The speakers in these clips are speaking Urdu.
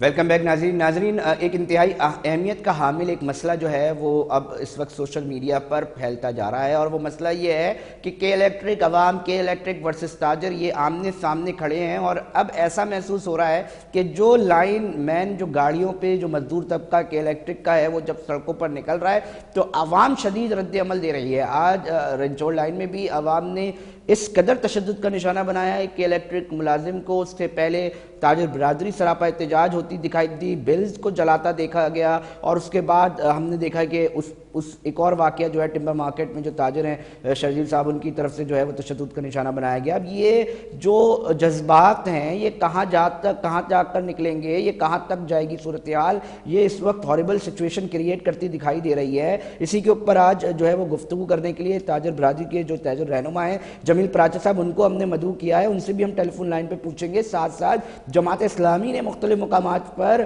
ویلکم بیک ناظرین ایک انتہائی اہمیت کا حامل ایک مسئلہ جو ہے وہ اب اس وقت سوشل میڈیا پر پھیلتا جا رہا ہے، اور وہ مسئلہ یہ ہے کہ کے الیکٹرک عوام، کے الیکٹرک ورسز تاجر یہ آمنے سامنے کھڑے ہیں، اور اب ایسا محسوس ہو رہا ہے کہ جو لائن مین جو گاڑیوں پہ جو مزدور طبقہ کے الیکٹرک کا ہے وہ جب سڑکوں پر نکل رہا ہے تو عوام شدید رد عمل دے رہی ہے۔ آج رنچوڑ لائن میں بھی عوام نے اس قدر تشدد کا نشانہ بنایا ہے کہ الیکٹرک ملازم کو اس سے پہلے تاجر برادری سراپا احتجاج ہوتی دکھائی دی، بلز کو جلاتا دیکھا گیا، اور اس کے بعد ہم نے دیکھا کہ اس ایک اور واقعہ جو ہے ٹمبر مارکیٹ میں جو تاجر ہیں شرجیل صاحب ان کی طرف سے جو ہے وہ تشدد کا نشانہ بنایا گیا۔ اب یہ جو جذبات ہیں یہ کہاں جا کر نکلیں گے، یہ کہاں تک جائے گی صورتحال، یہ اس وقت ہاربل سچویشن کریٹ کرتی دکھائی دے رہی ہے۔ اسی کے اوپر آج جو ہے وہ گفتگو کرنے کے لیے تاجر برادری کے جو تاجر رہنما ہیں جمیل پراچا صاحب، ان کو ہم نے مدعو کیا ہے، ان سے بھی ہم ٹیلی فون لائن پہ پوچھیں گے۔ ساتھ ساتھ جماعت اسلامی نے مختلف مقامات پر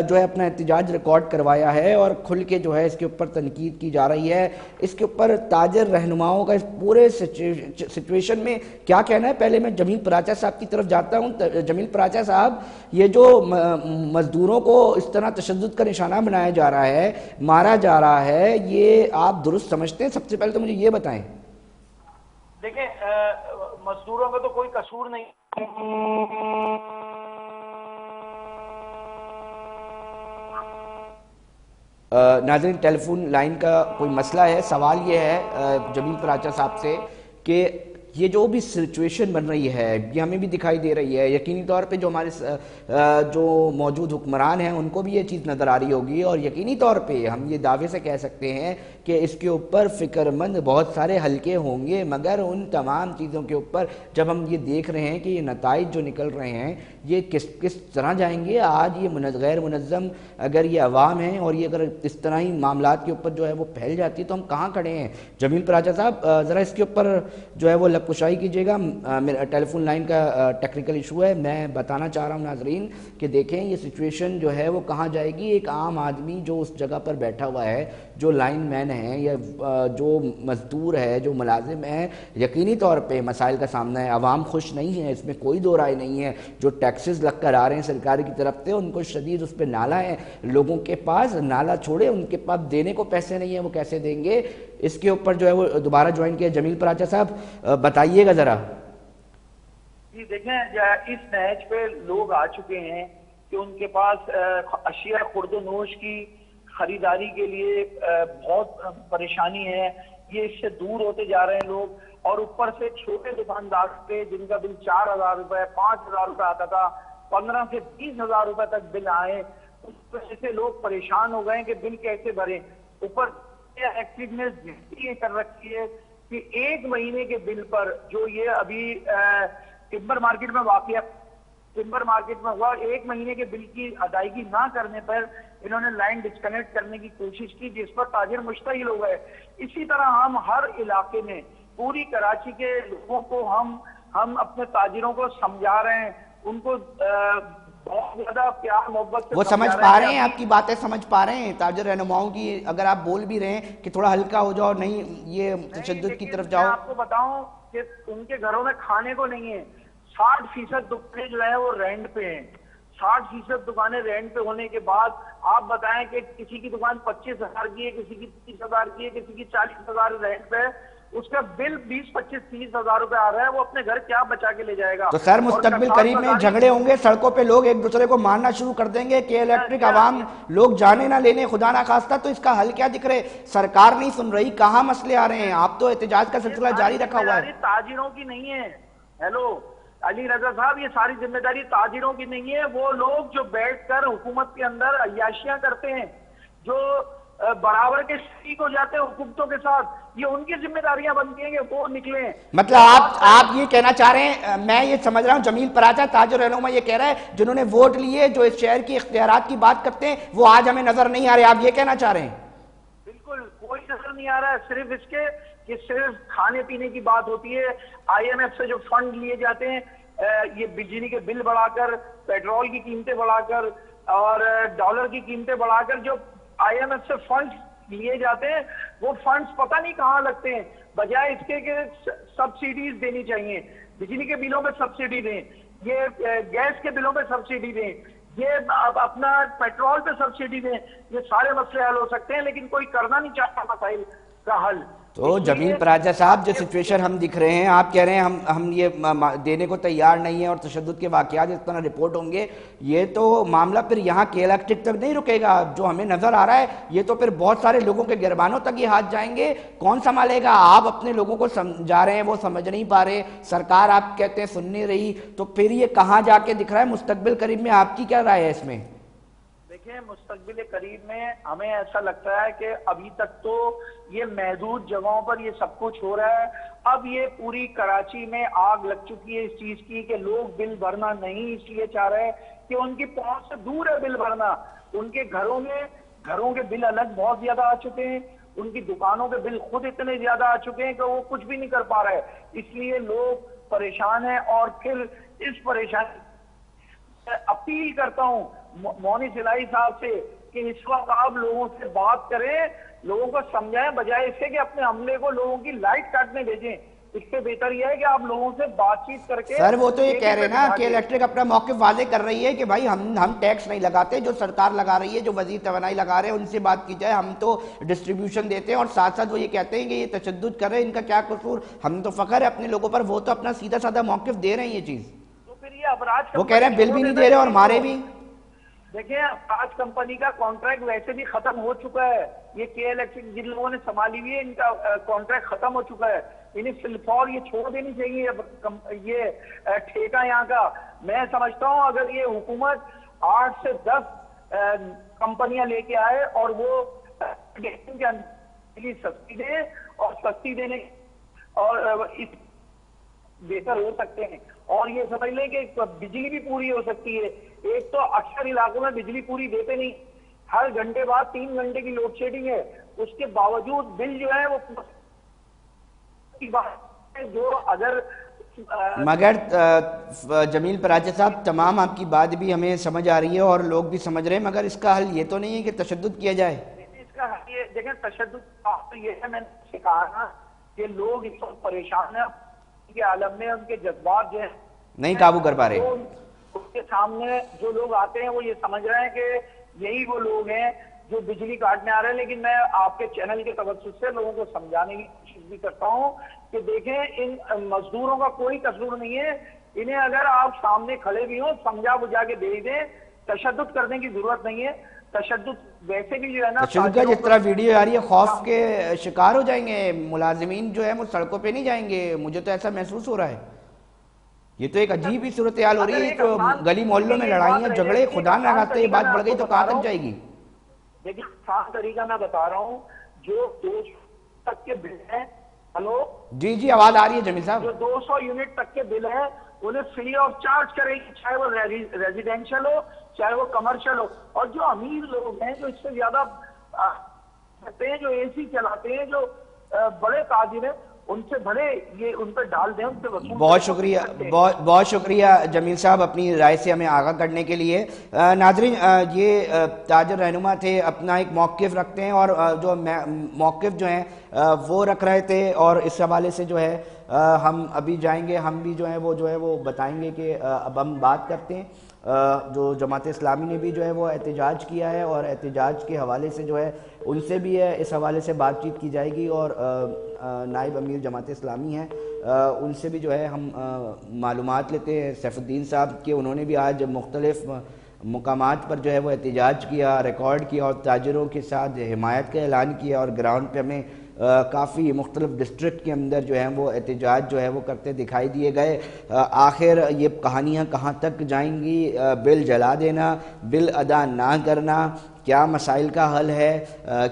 جو ہے اپنا احتجاج ریکارڈ کروایا ہے اور کھل کے جو ہے اس کے اوپر تنقید کی جا رہی ہے۔ اس کے اوپر تاجر رہنماؤں کا اس پورے سچویشن میں کیا کہنا ہے، پہلے میں جمیل پراچا صاحب کی طرف جاتا ہوں۔ جمیل پراچا صاحب، یہ جو مزدوروں کو اس طرح تشدد کا نشانہ بنایا جا رہا ہے، مارا جا رہا ہے، یہ آپ درست سمجھتے ہیں؟ سب سے پہلے تو مجھے یہ بتائیں۔ دیکھیں، مزدوروں کا تو کوئی قصور نہیں۔ ناظرین، ٹیلی فون لائن کا کوئی مسئلہ ہے۔ سوال یہ ہے جمیل پراچا صاحب سے کہ یہ جو بھی سچویشن بن رہی ہے یہ ہمیں بھی دکھائی دے رہی ہے، یقینی طور پہ جو ہمارے جو موجود حکمران ہیں ان کو بھی یہ چیز نظر آ رہی ہوگی، اور یقینی طور پہ ہم یہ دعوے سے کہہ سکتے ہیں کہ اس کے اوپر فکر مند بہت سارے حلقے ہوں گے، مگر ان تمام چیزوں کے اوپر جب ہم یہ دیکھ رہے ہیں کہ یہ نتائج جو نکل رہے ہیں یہ کس طرح جائیں گے۔ آج یہ غیر منظم اگر یہ عوام ہیں اور یہ اگر اس طرح ہی معاملات کے اوپر جو ہے وہ پھیل جاتی ہے تو ہم کہاں کھڑے ہیں؟ جمیل پراچا صاحب، ذرا اس کے اوپر جو ہے وہ کشائی کیجیے گا۔ میرا ٹیلی فون لائن کا ٹیکنیکل ایشو ہے۔ میں بتانا چاہ رہا ہوں ناظرین کہ دیکھیں یہ سچویشن جو ہے وہ کہاں جائے گی۔ ایک عام آدمی جو اس جگہ پر بیٹھا ہوا ہے، جو لائن مین ہے یا جو مزدور ہے، جو ملازم ہے، یقینی طور پہ مسائل کا سامنا ہے۔ عوام خوش نہیں ہے، اس میں کوئی دو رائے نہیں ہے۔ جو ٹیکسز لگ کر آ رہے ہیں سرکار کی طرف سے ان کو شدید اس پہ نالا ہے، لوگوں کے پاس نالا چھوڑے، ان کے پاس دینے کو پیسے نہیں ہیں، وہ کیسے دیں گے؟ اس کے اوپر جو ہے وہ دوبارہ جوائن کیا جمیل پراچا صاحب، بتائیے گا ذرا۔ جی دیکھیں، اس نہج پہ لوگ آ چکے ہیں کہ ان کے پاس اشیاء خورد و نوش کی خریداری کے لیے بہت پریشانی ہے، یہ اس سے دور ہوتے جا رہے ہیں لوگ، اور اوپر سے چھوٹے دکاندار پہ جن کا بل 4,000 روپے 5,000 روپے آتا تھا، 15 سے 20,000 روپے تک بل آئے، اس وجہ سے لوگ پریشان ہو گئے کہ بل کیسے بھریں۔ اوپر ایکٹیونیس یہ کر رکھی ہے کہ ایک مہینے کے بل پر جو یہ ابھی ٹمبر مارکیٹ میں واقع ٹمبر مارکیٹ میں ہوا، ایک مہینے کے بل کی ادائیگی نہ کرنے پر انہوں نے لائن ڈسکنیکٹ کرنے کی کوشش کی، جس پر تاجر مشتعل ہو گئے۔ اسی طرح ہم ہر علاقے میں پوری کراچی کے لوگوں کو ہم اپنے تاجروں کو سمجھا رہے ہیں، ان کو بہت زیادہ پیار محبت سے وہ سمجھ پا رہے ہیں، آپ کی باتیں سمجھ پا رہے ہیں تاجر رہنماؤں کی؟ اگر آپ بول بھی رہے ہیں کہ تھوڑا ہلکا ہو جاؤ، نہیں یہ تشدد کی طرف جاؤ۔ میں آپ کو بتاؤں کہ ان کے گھروں میں کھانے کو نہیں ہے۔ 60% دکانیں جو ہے وہ رینٹ پہ ہیں۔ 60% دکانیں رینٹ پہ ہونے کے بعد آپ بتائیں کہ کسی کی دکان 25,000 کی ہے، کسی کی 30,000 کی ہے، کسی کی 40,000 رینٹ پہ ہے، اس کا بل 20, 25, 30,000 روپے آ رہا ہے، وہ اپنے گھر کیا بچا کے لے جائے گا؟ تو سر مستقبل قریب میں جھگڑے ہوں گے، سڑکوں پہ لوگ ایک دوسرے کو مارنا شروع کر دیں گے کہ الیکٹرک عوام لوگ جانے نہ لینے خدا نہ خواستہ، تو اس کا حل کیا دکھ رہے؟ سرکار نہیں سن رہی، کہاں مسئلے آ رہے ہیں؟ آپ تو احتجاج کا سلسلہ جاری رکھا ہوا ہے۔ تاجروں کی نہیں ہے، ہیلو علی رضا صاحب، یہ ساری ذمہ داری تاجروں کی نہیں ہے۔ وہ لوگ جو بیٹھ کر حکومت کے اندر عیاشیاں کرتے ہیں، جو برابر کے شریک ہو جاتے ہیں حکومتوں کے ساتھ، یہ ان کی ذمہ داریاں بنتی ہیں کہ وہ نکلیں۔ مطلب آپ یہ کہنا چاہ رہے ہیں، میں یہ سمجھ رہا ہوں جمیل پراچا تاجر رہنما یہ کہہ رہا ہے جنہوں نے ووٹ لیے، جو اس شہر کی اختیارات کی بات کرتے ہیں، وہ آج ہمیں نظر نہیں آ رہے، آپ یہ کہنا چاہ رہے ہیں؟ بالکل کوئی نظر نہیں آ رہا ہے، صرف اس کے کہ صرف کھانے پینے کی بات ہوتی ہے۔ IMF سے جو فنڈ لیے جاتے ہیں، یہ بجلی کے بل بڑھا کر، پیٹرول کی قیمتیں بڑھا کر اور ڈالر کی قیمتیں بڑھا کر جو IMF سے فنڈز لیے جاتے ہیں، وہ فنڈز پتہ نہیں کہاں لگتے ہیں، بجائے اس کے کہ سبسیڈیز دینی چاہیے۔ بجلی کے بلوں پہ سبسڈی دیں، یہ گیس کے بلوں پہ سبسڈی دیں، یہ اپنا پیٹرول پہ سبسڈی دیں، یہ سارے مسئلے حل ہو سکتے ہیں، لیکن کوئی کرنا نہیں چاہتا مسائل کا حل۔ تو جمیل پراجا صاحب، جو سچویشن ہم دکھ رہے ہیں، آپ کہہ رہے ہیں ہم یہ دینے کو تیار نہیں ہیں اور تشدد کے واقعات اس طرح رپورٹ ہوں گے، یہ تو معاملہ پھر یہاں کے الیکٹرک تک نہیں رکے گا۔ جو ہمیں نظر آ رہا ہے یہ تو پھر بہت سارے لوگوں کے گربانوں تک یہ ہاتھ جائیں گے۔ کون سنبھالے گا؟ آپ اپنے لوگوں کو سمجھا رہے ہیں، وہ سمجھ نہیں پا رہے، سرکار آپ کہتے ہیں سن نہیں رہی، تو پھر یہ کہاں جا کے دکھ رہا ہے؟ مستقبل قریب میں آپ کی کیا رائے ہے اس میں؟ دیکھیں، مستقبل قریب میں ہمیں ایسا لگتا ہے کہ ابھی تک تو یہ محدود جگہوں پر یہ سب کچھ ہو رہا ہے۔ اب یہ پوری کراچی میں آگ لگ چکی ہے اس چیز کی کہ لوگ بل بھرنا نہیں اس لیے چاہ رہے کہ ان کی پہنچ سے دور ہے بل بھرنا۔ ان کے گھروں کے بل الگ بہت زیادہ آ چکے ہیں، ان کی دکانوں کے بل خود اتنے زیادہ آ چکے ہیں کہ وہ کچھ بھی نہیں کر پا رہے، اس لیے لوگ پریشان ہیں۔ اور پھر اس پریشانی اپیل کرتا ہوں مونی سلائی صاحب سے کہ اس وقت آپ لوگوں سے بات کریں، لوگوں کو سمجھائیں، بجائے اس سے کہ اپنے عملے کو لوگوں کی لائٹ کاٹنے بھیجیں۔ اس سے بہتر یہ ہے کہ آپ لوگوں سے بات چیت کر کے سر وہ تو یہ کہہ رہے ہیں نا کہ الیکٹرک اپنا موقف واضح کر رہی ہے کہ بھائی ہم ٹیکس نہیں لگاتے، جو سرکار لگا رہی ہے، جو وزیر توانائی لگا رہے ہیں ان سے بات کی جائے، ہم تو ڈسٹریبیوشن دیتے ہیں۔ اور ساتھ ساتھ وہ یہ کہتے ہیں کہ یہ تشدد کر رہے ہیں، ان کا کیا قصور؟ ہم تو فخر ہے اپنے لوگوں پر، وہ تو اپنا سیدھا سادہ موقف دے رہے ہیں یہ چیز۔ تو پھر یہ ابراج وہ کہہ رہے ہیں بل بھی نہیں دے رہے اور مارے بھی۔ دیکھیں، ابراج کمپنی کا کانٹریکٹ ویسے بھی ختم ہو چکا ہے، یہ کے الیکٹرک جن لوگوں نے سنبھالی ہوئی ہے ان کا کانٹریکٹ ختم ہو چکا ہے، انہیں فلفور یہ چھوڑ دینی چاہیے یہ ٹھیکہ یہاں کا۔ میں سمجھتا ہوں اگر یہ حکومت 8 سے 10 کمپنیاں لے کے آئے اور وہ سستی دے اور سستی دینے اور اس بہتر ہو سکتے ہیں۔ اور یہ سمجھ لیں کہ بجلی بھی پوری ہو سکتی ہے۔ ایک تو اکثر علاقوں میں بجلی پوری دیتے نہیں، ہر گھنٹے بعد 3 گھنٹے کی لوڈ شیڈنگ ہے، اس کے باوجود بل جو ہے وہ جو اگر مگر جمیل پراجا صاحب، تمام آپ کی بات بھی ہمیں سمجھ آ رہی ہے اور لوگ بھی سمجھ رہے ہیں، مگر اس کا حل یہ تو نہیں ہے کہ تشدد کیا جائے؟ اس کا حل یہ دیکھیں، تشدد یہ ہے، میں نے کہا نا کہ لوگ اس وقت پریشان ہیں کے عالم میں، ان کے جذبات جو ہیں نہیں قابو کر پا رہے۔ اس کے سامنے جو لوگ آتے ہیں وہ یہ سمجھ رہے ہیں کہ یہی وہ لوگ ہیں جو بجلی کاٹنے آ رہے ہیں۔ لیکن میں آپ کے چینل کے توسط سے لوگوں کو سمجھانے کی کوشش بھی کرتا ہوں کہ دیکھیں، ان مزدوروں کا کوئی قصور نہیں ہے، انہیں اگر آپ سامنے کھڑے بھی ہوں سمجھا بجھا کے دے دیں، تشدد کرنے کی ضرورت نہیں ہے۔ تشدد ویسے بھی جو ہے نا، تشدد کا جس طرح ویڈیو آ رہی ہے، خوف کے شکار ہو جائیں گے ملازمین، جو ہے وہ سڑکوں پہ نہیں جائیں گے، مجھے تو ایسا محسوس ہو رہا ہے۔ یہ تو ایک عجیب ہی صورتحال ہو رہی ہے، جو گلی محلوں میں لڑائیاں جھگڑے خدا نہ خواستہ یہ بات بڑھ گئی تو کہاں تک جائے گی؟ لیکن آسان طریقہ میں بتا رہا ہوں، جو 200 تک کے بل ہیں، ہلو جی آواز آ رہی ہے جمیل صاحب، جو 200 یونٹ تک کے بل ہیں انہیں فری آف چارج کرے گی، چاہے وہ ریزیڈینشل ہو چاہے وہ کمرشل ہو۔ اور جو امیر لوگ ہیں، جو اس سے زیادہ کرتے ہیں، جو اے سی چلاتے ہیں، جو بڑے تاجر ہیں، ان سے بھلے یہ ان پہ ڈال دیں، ان سے وصول۔ بہت شکریہ، بہت شکریہ جمیل صاحب اپنی رائے سے ہمیں آگاہ کرنے کے لیے۔ ناظرین، یہ تاجر رہنما تھے، اپنا ایک موقف رکھتے ہیں اور جو موقف جو ہیں وہ رکھ رہے تھے، اور اس حوالے سے جو ہے ہم ابھی جائیں گے، ہم بھی جو ہے وہ بتائیں گے کہ اب ہم بات کرتے ہیں۔ جو جماعت اسلامی نے بھی جو ہے وہ احتجاج کیا ہے، اور احتجاج کے حوالے سے جو ہے ان سے بھی اس حوالے سے بات چیت کی جائے گی، اور نائب امیر جماعت اسلامی ہیں ان سے بھی جو ہے ہم معلومات لیتے ہیں۔ سیف الدین صاحب کے انہوں نے بھی آج مختلف مقامات پر جو ہے وہ احتجاج کیا، ریکارڈ کیا، اور تاجروں کے ساتھ حمایت کا اعلان کیا، اور گراؤنڈ پہ ہمیں کافی مختلف ڈسٹرکٹ کے اندر جو ہیں وہ احتجاج جو ہے وہ کرتے دکھائی دیے گئے۔ آخر یہ کہانیاں کہاں تک جائیں گی؟ بل جلا دینا، بل ادا نہ کرنا، کیا مسائل کا حل ہے؟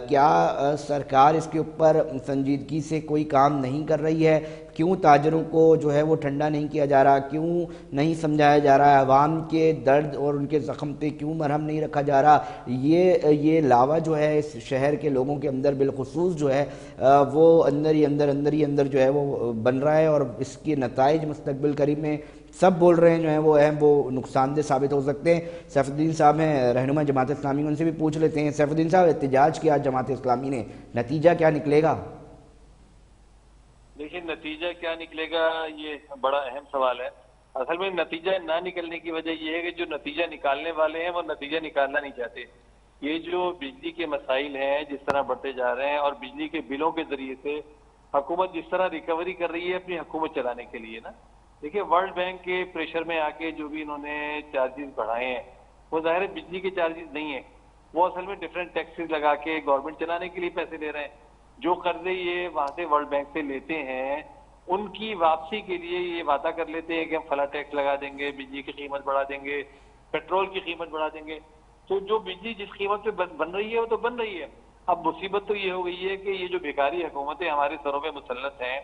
کیا سرکار اس کے اوپر سنجیدگی سے کوئی کام نہیں کر رہی ہے؟ کیوں تاجروں کو جو ہے وہ ٹھنڈا نہیں کیا جا رہا؟ کیوں نہیں سمجھایا جا رہا ہے؟ عوام کے درد اور ان کے زخم پہ کیوں مرہم نہیں رکھا جا رہا؟ یہ لاوا جو ہے اس شہر کے لوگوں کے اندر بالخصوص جو ہے وہ اندر ہی اندر جو ہے وہ بن رہا ہے، اور اس کے نتائج مستقبل قریب میں سب بول رہے ہیں جو ہیں وہ اہم، وہ نقصان دہ ثابت ہو سکتے ہیں۔ سیف الدین صاحب ہیں رہنما جماعت اسلامی، ان سے بھی پوچھ لیتے ہیں۔ سیف الدین صاحب، احتجاج کیا جماعت اسلامی نے، نتیجہ کیا نکلے گا؟ دیکھیں، نتیجہ کیا نکلے گا یہ بڑا اہم سوال ہے۔ اصل میں نتیجہ نہ نکلنے کی وجہ یہ ہے کہ جو نتیجہ نکالنے والے ہیں وہ نتیجہ نکالنا نہیں چاہتے. یہ جو بجلی کے مسائل ہیں جس طرح بڑھتے جا رہے ہیں اور بجلی کے بلوں کے ذریعے سے حکومت جس طرح ریکوری کر رہی ہے اپنی حکومت چلانے کے لیے نا. دیکھیے ورلڈ بینک کے پریشر میں آ کے جو بھی انہوں نے چارجز بڑھائے ہیں وہ ظاہر ہے بجلی کے چارجز نہیں ہیں, وہ اصل میں ڈفرینٹ ٹیکسز لگا کے گورنمنٹ چلانے کے لیے پیسے لے رہے ہیں. جو قرضے یہ وہاں سے ورلڈ بینک سے لیتے ہیں ان کی واپسی کے لیے یہ وعدہ کر لیتے ہیں کہ ہم فلاں ٹیکس لگا دیں گے, بجلی کی قیمت بڑھا دیں گے, پیٹرول کی قیمت بڑھا دیں گے. تو جو بجلی جس قیمت پہ بن رہی ہے وہ تو بن رہی ہے. اب مصیبت تو یہ ہو گئی ہے کہ یہ جو بیکاری حکومتیں ہمارے سروں پہ مسلط ہیں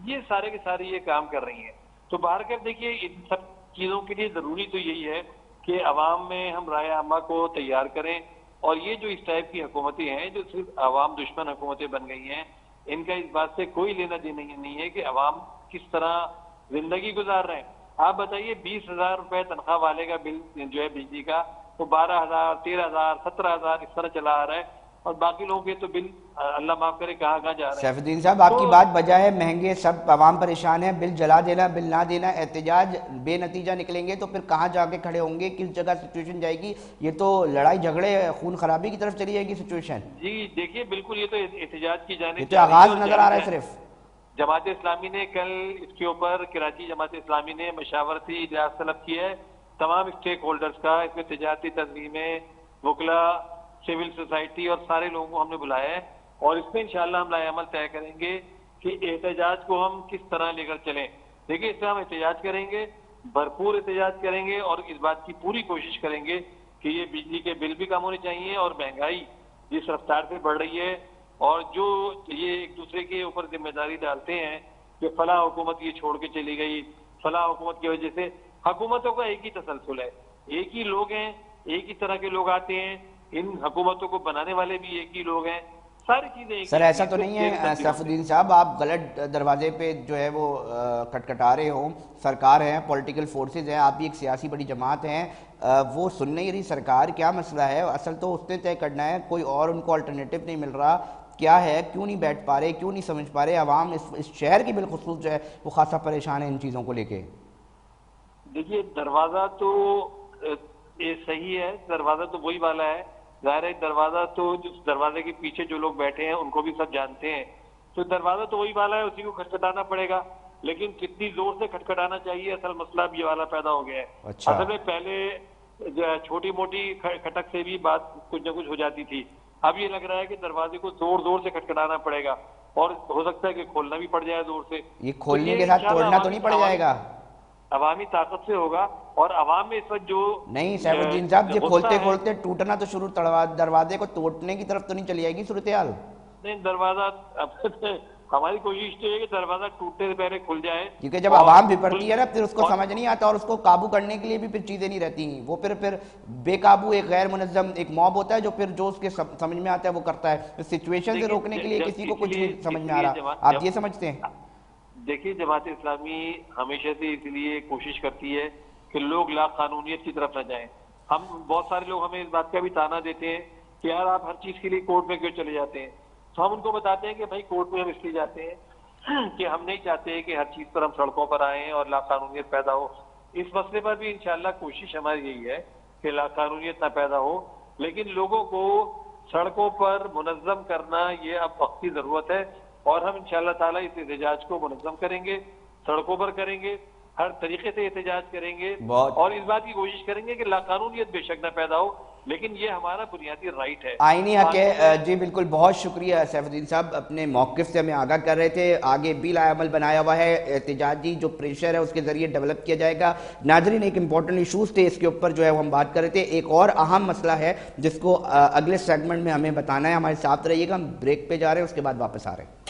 یہ سارے کے سارے یہ کام کر رہی ہیں. تو باہر کر دیکھیے ان سب چیزوں کے لیے ضروری تو یہی ہے کہ عوام میں ہم رائے عامہ کو تیار کریں, اور یہ جو اس ٹائپ کی حکومتیں ہیں جو صرف عوام دشمن حکومتیں بن گئی ہیں ان کا اس بات سے کوئی لینا دینا نہیں ہے کہ عوام کس طرح زندگی گزار رہے ہیں. آپ بتائیے 20,000 روپے تنخواہ والے کا بل جو ہے بجلی کا وہ 12,000 13,000 17,000 اس طرح چلا آ رہا ہے, اور باقی لوگوں کے تو بل اللہ معاف کرے کہاں کہاں جا رہے ہیں. سیف الدین صاحب آپ کی بات بجائے مہنگے سب عوام پریشان ہیں, بل جلا دینا بل نہ دینا, احتجاج بے نتیجہ نکلیں گے تو پھر کہاں جا کے کھڑے ہوں گے, کس جگہ سچویشن جائے گی؟ یہ تو لڑائی جھگڑے خون خرابی کی طرف چلی جائے گی سچویشن. جی دیکھیے بالکل یہ تو احتجاج کی جانب یہ تو آغاز نظر آ رہا ہے صرف. جماعت اسلامی نے کل اس کے اوپر کراچی جماعت اسلامی نے مشاورتی اجلاس طلب کیا ہے تمام اسٹیک ہولڈرز کا, اس میں تجارتی تنظیمیں, وکلاء, سول سوسائٹی اور سارے لوگوں کو ہم نے بلایا ہے, اور اس میں انشاءاللہ ہم رائے عمل طے کریں گے کہ احتجاج کو ہم کس طرح لے کر چلیں. دیکھیے اس میں ہم احتجاج کریں گے, بھرپور احتجاج کریں گے, اور اس بات کی پوری کوشش کریں گے کہ یہ بجلی کے بل بھی کم ہونے چاہیے, اور مہنگائی جس رفتار سے بڑھ رہی ہے اور جو یہ ایک دوسرے کے اوپر ذمہ داری ڈالتے ہیں کہ فلاں حکومت یہ چھوڑ کے چلی گئی, فلاں حکومت کی وجہ سے. حکومتوں کا ایک ہی تسلسل ہے, ایک ہی لوگ ہیں, ایک ہی طرح کے لوگ آتے ہیں, ان حکومتوں کو بنانے والے بھی ایک ہی لوگ ہیں, ساری چیزیں. سر ایسا تو نہیں ہے سیف الدین صاحب آپ غلط دروازے پہ جو ہے وہ کٹکھٹا رہے ہوں؟ سرکار ہیں, پولیٹیکل فورسز ہیں, آپ بھی ایک سیاسی بڑی جماعت ہیں, وہ سن نہیں رہی سرکار, کیا مسئلہ ہے؟ اصل تو اس نے طے کرنا ہے, کوئی اور ان کو الٹرنیٹیو نہیں مل رہا, کیا ہے, کیوں نہیں بیٹھ پا رہے, کیوں نہیں سمجھ پا رہے؟ عوام اس شہر کی بالخصوص جو ہے وہ خاصا پریشان ہے ان چیزوں کو لے کے. دیکھیے دروازہ تو یہ صحیح ہے, دروازہ تو وہی والا ہے, ظاہر ہے دروازہ تو جس دروازے کے پیچھے جو لوگ بیٹھے ہیں ان کو بھی سب جانتے ہیں, تو دروازہ تو وہی والا ہے, اسی کو کھٹکھٹانا پڑے گا, لیکن کتنی زور سے کھٹکھٹانا چاہیے اصل مسئلہ اب یہ والا پیدا ہو گیا ہے. اصل میں پہلے چھوٹی موٹی کھٹک سے بھی بات کچھ نہ کچھ ہو جاتی تھی, اب یہ لگ رہا ہے کہ دروازے کو زور زور سے کھٹکھٹانا پڑے گا, اور ہو سکتا ہے کہ کھولنا بھی پڑ جائے زور سے. یہ کھولنے کے ساتھ توڑنا تو نہیں پڑ جائے گا؟ عوامی طاقت سے ہوگا, اور عوام میں اس وقت جو نہیں سیف الدین صاحب, یہ کھولتے کھولتے ٹوٹنا تو شروع, دروازے کو توڑنے کی طرف تو نہیں چلی جائے گی صورتحال؟ نہیں, دروازہ ہماری کوشش تو ہے کہ دروازہ ٹوٹنے سے پہلے کھل جائے, کیونکہ جب عوام بھی پڑتی ہے نا پھر اس کو سمجھ نہیں آتا, اور اس کو قابو کرنے کے لیے بھی پھر چیزیں نہیں رہتی ہیں, وہ پھر بے قابو ایک غیر منظم ایک موب ہوتا ہے جو پھر جو اس کے سمجھ میں آتا ہے وہ کرتا ہے. سچویشن سے روکنے کے لیے کسی کو کچھ نہیں سمجھ میں آ رہا, آپ یہ سمجھتے ہیں؟ دیکھیے جماعت اسلامی ہمیشہ سے اس لیے کوشش کرتی ہے کہ لوگ لا قانونیت کی طرف نہ جائیں. ہم بہت سارے لوگ ہمیں اس بات کا بھی تانا دیتے ہیں کہ یار آپ ہر چیز کے لیے کورٹ میں کیوں چلے جاتے ہیں, تو ہم ان کو بتاتے ہیں کہ بھائی کورٹ میں ہم اس لیے جاتے ہیں کہ ہم نہیں چاہتے کہ ہر چیز پر ہم سڑکوں پر آئیں اور لا قانونیت پیدا ہو. اس مسئلے پر بھی انشاءاللہ کوشش ہماری یہی ہے کہ لا قانونیت نہ پیدا ہو, لیکن لوگوں کو سڑکوں پر منظم کرنا یہ اب وقت کی ضرورت ہے, اور ہم انشاءاللہ تعالیٰ اس احتجاج کو منظم کریں گے, سڑکوں پر کریں گے, ہر طریقے سے احتجاج کریں گے, اور اس بات کی کوشش کریں گے کہ لا قانونیت بے شک نہ پیدا ہو, لیکن یہ ہمارا بنیادی رائٹ ہے, آئینی حق ہے. جی بالکل, بہت شکریہ سیف الدین صاحب, اپنے موقف سے ہمیں آگاہ کر رہے تھے. آگے بھی لائحہ عمل بنایا ہوا ہے, احتجاجی جو پریشر ہے اس کے ذریعے ڈیولپ کیا جائے گا. ناظرین ایک امپورٹنٹ ایشوز تھے, اس کے اوپر جو ہے وہ ہم بات کر رہے تھے. ایک اور اہم مسئلہ ہے جس کو اگلے سیگمنٹ میں ہمیں بتانا ہے, ہمارے ساتھ رہیے گا. ہم بریک پہ جا رہے ہیں, اس کے بعد واپس آ رہے ہیں.